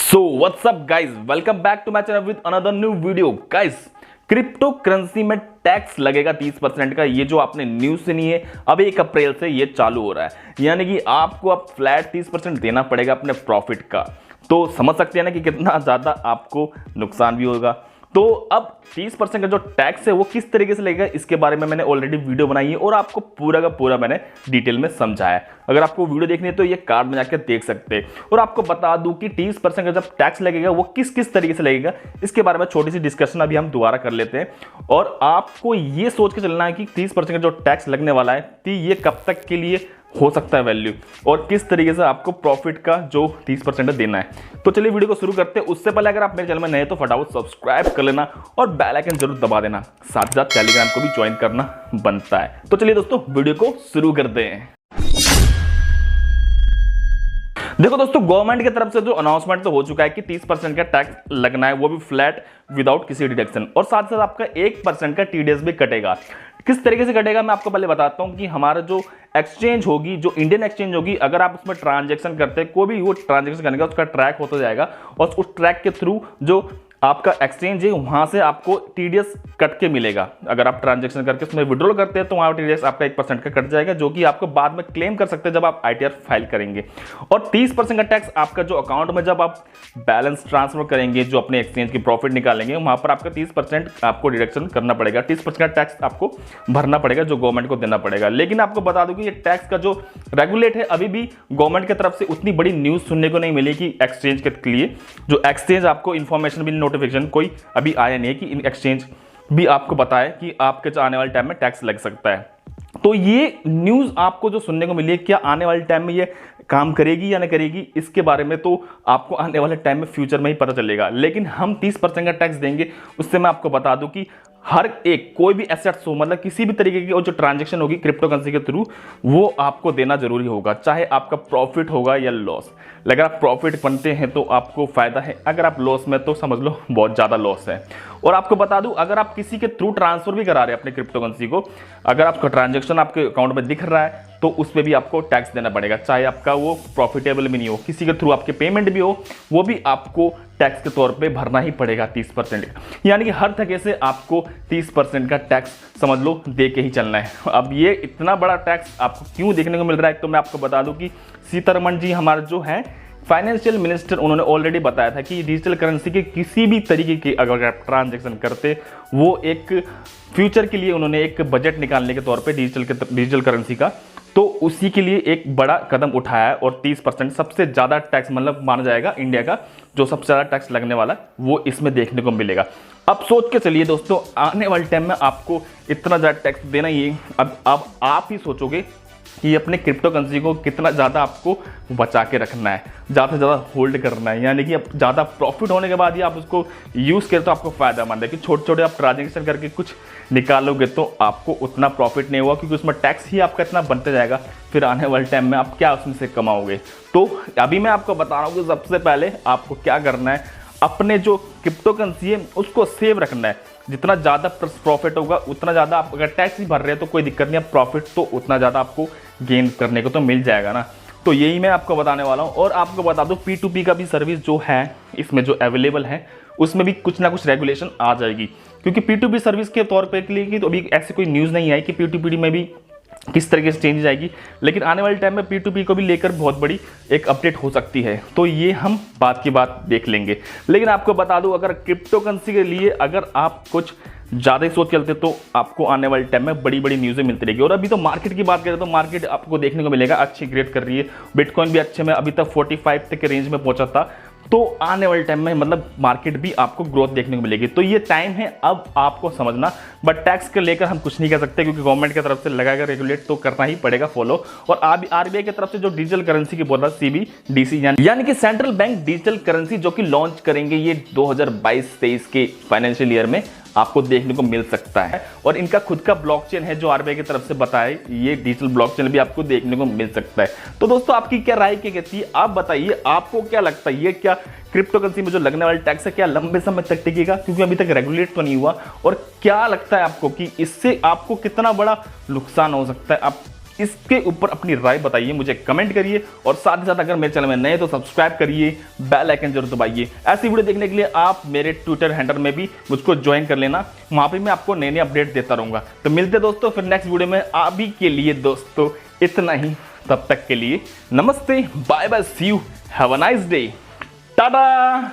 So what's up guys, welcome back to my channel with another new video. Guys, cryptocurrency में tax लगेगा 30% का। ये जो आपने न्यूज सुनी है, अब 1 अप्रैल से ये चालू हो रहा है, यानी कि आपको अब फ्लैट 30% देना पड़ेगा अपने प्रॉफिट का। तो समझ सकते हैं ना कि कितना ज्यादा आपको नुकसान भी होगा। तो अब 30% का जो टैक्स है वो किस तरीके से लगेगा, इसके बारे में मैंने ऑलरेडी वीडियो बनाई है और आपको पूरा का पूरा मैंने डिटेल में समझाया है। अगर आपको वीडियो देखनी है तो ये कार्ड में जाकर देख सकते हैं। और आपको बता दूं कि 30% का जब टैक्स लगेगा वो किस किस तरीके से लगेगा, इसके बारे में छोटी सी डिस्कशन अभी हम दोबारा कर लेते हैं। और आपको ये सोच के चलना है कि 30% का जो टैक्स लगने वाला है तो ये कब तक के लिए हो सकता है वैल्यू, और किस तरीके से आपको प्रॉफिट का जो 30% देना है। तो चलिए वीडियो को शुरू करते हैं। उससे पहले अगर आप मेरे चैनल में नए तो फटाफट सब्सक्राइब कर लेना और बेल आइकन जरूर दबा देना। साथ ही साथ टेलीग्राम को भी ज्वाइन करना बनता है। तो चलिए दोस्तों वीडियो को शुरू करते हैं। देखो दोस्तों, गवर्नमेंट की तरफ से जो अनाउंसमेंट तो हो चुका है कि 30% का टैक्स लगना है, वो भी फ्लैट विदाउट किसी डिडक्शन, और साथ साथ आपका 1% का टीडीएस भी कटेगा। किस तरीके से कटेगा मैं आपको पहले बताता हूं कि हमारा जो एक्सचेंज होगी, जो इंडियन एक्सचेंज होगी, अगर आप उसमें ट्रांजैक्शन करते हैं, कोई भी वो ट्रांजैक्शन करने का उसका ट्रैक होता जाएगा, और उस ट्रैक के थ्रू जो आपका एक्सचेंज है वहां से आपको टीडीएस कट के मिलेगा। अगर आप ट्रांजैक्शन करके उसमें विड्रॉल करते हैं तो वहां टीडीएस आपका 1% का कट जाएगा, जो कि आपको बाद में क्लेम कर सकते हैं जब आप आईटीआर फाइल करेंगे। और 30% का टैक्स आपका जो अकाउंट में जब आप बैलेंस ट्रांसफर करेंगे, जो अपने एक्सचेंज की प्रॉफिट निकालेंगे, वहां पर आपका 30% आपको डिडक्शन करना पड़ेगा। 30% का टैक्स आपको भरना पड़ेगा, जो गवर्नमेंट को देना पड़ेगा। लेकिन आपको बता दूं कि ये टैक्स का जो रेगुलेट है, अभी भी गवर्नमेंट की तरफ से उतनी बड़ी न्यूज सुनने को नहीं मिली कि एक्सचेंज के लिए जो एक्सचेंज आपको इंफॉर्मेशन भी, नोटिफिकेशन कोई अभी आया नहीं है कि एक्सचेंज भी आपको बताए कि आपके आने वाले टाइम में टैक्स लग सकता है। तो ये न्यूज आपको जो सुनने को मिली है, क्या आने वाले टाइम में ये काम करेगी या नहीं करेगी, इसके बारे में तो आपको आने वाले टाइम में फ्यूचर में ही पता चलेगा। लेकिन हम 30% का टैक्स देंगे, उससे मैं आपको बता दूं कि हर एक कोई भी एसेट्स हो, मतलब किसी भी तरीके की जो ट्रांजैक्शन होगी क्रिप्टो करेंसी के थ्रू, वो आपको देना जरूरी होगा, चाहे आपका प्रॉफिट होगा या लॉस। अगर आप प्रॉफिट बनते हैं तो आपको फायदा है, अगर आप लॉस में तो समझ लो बहुत ज्यादा लॉस है। और आपको बता दूं, अगर आप किसी के थ्रू ट्रांसफर भी करा रहे हैं अपने क्रिप्टो करेंसी को, अगर आपका ट्रांजैक्शन आपके अकाउंट में दिख रहा है तो उस पर भी आपको टैक्स देना पड़ेगा, चाहे आपका वो प्रॉफिटेबल भी नहीं हो, किसी के थ्रू आपके पेमेंट भी हो, वो भी आपको टैक्स के तौर पे भरना ही पड़ेगा 30% का। यानी कि हर तरीके से आपको 30% का टैक्स समझ लो दे के ही चलना है। अब ये इतना बड़ा टैक्स आपको क्यों देखने को मिल रहा है, तो मैं आपको बता दूं कि सीतारमण जी हमारे जो हैं फाइनेंशियल मिनिस्टर, उन्होंने ऑलरेडी बताया था कि डिजिटल करेंसी के किसी भी तरीके की अगर आप ट्रांजैक्शन करते, वो एक फ्यूचर के लिए उन्होंने एक बजट निकालने के तौर पे डिजिटल करेंसी का, तो उसी के लिए एक बड़ा कदम उठाया है। और 30% सबसे ज़्यादा टैक्स मतलब माना जाएगा इंडिया का, जो सबसे ज़्यादा टैक्स लगने वाला वो इसमें देखने को मिलेगा। अब सोच के चलिए दोस्तों, आने वाले टाइम में आपको इतना ज़्यादा टैक्स देना ही, अब आप ही सोचोगे कि अपने क्रिप्टो करेंसी को कितना ज़्यादा आपको बचा के रखना है, ज़्यादा से ज़्यादा होल्ड करना है, यानी कि अब ज़्यादा प्रॉफिट होने के बाद ही आप उसको यूज़ करें तो आपको फ़ायदा मंद है। कि छोटे छोटे आप ट्रांजेक्शन करके कुछ निकालोगे तो आपको उतना प्रॉफिट नहीं होगा, क्योंकि उसमें टैक्स ही आपका इतना बनते जाएगा, फिर आने वाले टाइम में आप क्या उसमें से कमाओगे। तो अभी मैं आपको बता रहा हूँ कि सबसे पहले आपको क्या करना है, अपने जो क्रिप्टो करेंसी है उसको सेव रखना है। जितना ज़्यादा प्रॉफिट होगा उतना ज़्यादा आप, अगर टैक्स ही भर रहे हैं तो कोई दिक्कत नहीं है, प्रॉफिट तो उतना ज़्यादा आपको गेन करने को तो मिल जाएगा ना। तो यही मैं आपको बताने वाला हूँ। और आपको बता दूँ P2P का भी सर्विस जो है इसमें जो अवेलेबल है, उसमें भी कुछ ना कुछ रेगुलेशन आ जाएगी, क्योंकि P2P सर्विस के तौर पर के लिए तो अभी ऐसी कोई न्यूज़ नहीं आई कि P2P में भी किस तरीके से चेंज आएगी। लेकिन आने वाले टाइम में P2P को भी लेकर बहुत बड़ी एक अपडेट हो सकती है, तो ये हम बात की बात देख लेंगे। लेकिन आपको बता दूं, अगर क्रिप्टो करेंसी के लिए अगर आप कुछ ज़्यादा ही सोच चलते तो आपको आने वाले टाइम में बड़ी बड़ी न्यूज़ें मिलती रहेगी। और अभी तो मार्केट की बात करें तो मार्केट आपको देखने को मिलेगा अच्छी ग्रेड कर रही है, बिटकॉइन भी अच्छे में अभी तक 45 तक के रेंज में पहुंचा था। तो आने वाले टाइम में मतलब मार्केट भी आपको ग्रोथ देखने को मिलेगी। तो ये टाइम है अब आपको समझना। बट टैक्स को लेकर हम कुछ नहीं कर सकते, क्योंकि गवर्नमेंट की तरफ से लगाकर रेगुलेट तो करना ही पड़ेगा फॉलो। और आरबीआई की तरफ से जो डिजिटल करेंसी की बोल रहा CBDC यानी कि सेंट्रल बैंक डिजिटल करेंसी, जो कि लॉन्च करेंगे ये 2022-23 के फाइनेंशियल ईयर में, आपको देखने को मिल सकता है। और इनका खुद का ब्लॉकचेन है जो आरबीआई की तरफ से बताए, ये डिजिटल ब्लॉकचेन भी आपको देखने को मिल सकता है। तो दोस्तों आपकी क्या राय क्या कहती है, आप बताइए, आपको क्या लगता है, ये क्या क्रिप्टो करेंसी में जो लगने वाला टैक्स है क्या लंबे समय तक टिकेगा, क्योंकि अभी तक रेगुलेट तो नहीं हुआ। और क्या लगता है आपको कि इससे आपको कितना बड़ा नुकसान हो सकता है, आप इसके ऊपर अपनी राय बताइए, मुझे कमेंट करिए और साथ ही साथ अगर मेरे चैनल में नए तो सब्सक्राइब करिए, बेल आइकन जरूर दबाइए। ऐसी वीडियो देखने के लिए आप मेरे ट्विटर हैंडल में भी मुझको ज्वाइन कर लेना, वहां पे मैं आपको नए नए अपडेट देता रहूंगा। तो मिलते दोस्तों फिर नेक्स्ट वीडियो में। अभी के लिए दोस्तों इतना ही, तब तक के लिए नमस्ते, bye bye, see you, have a nice day, Tata.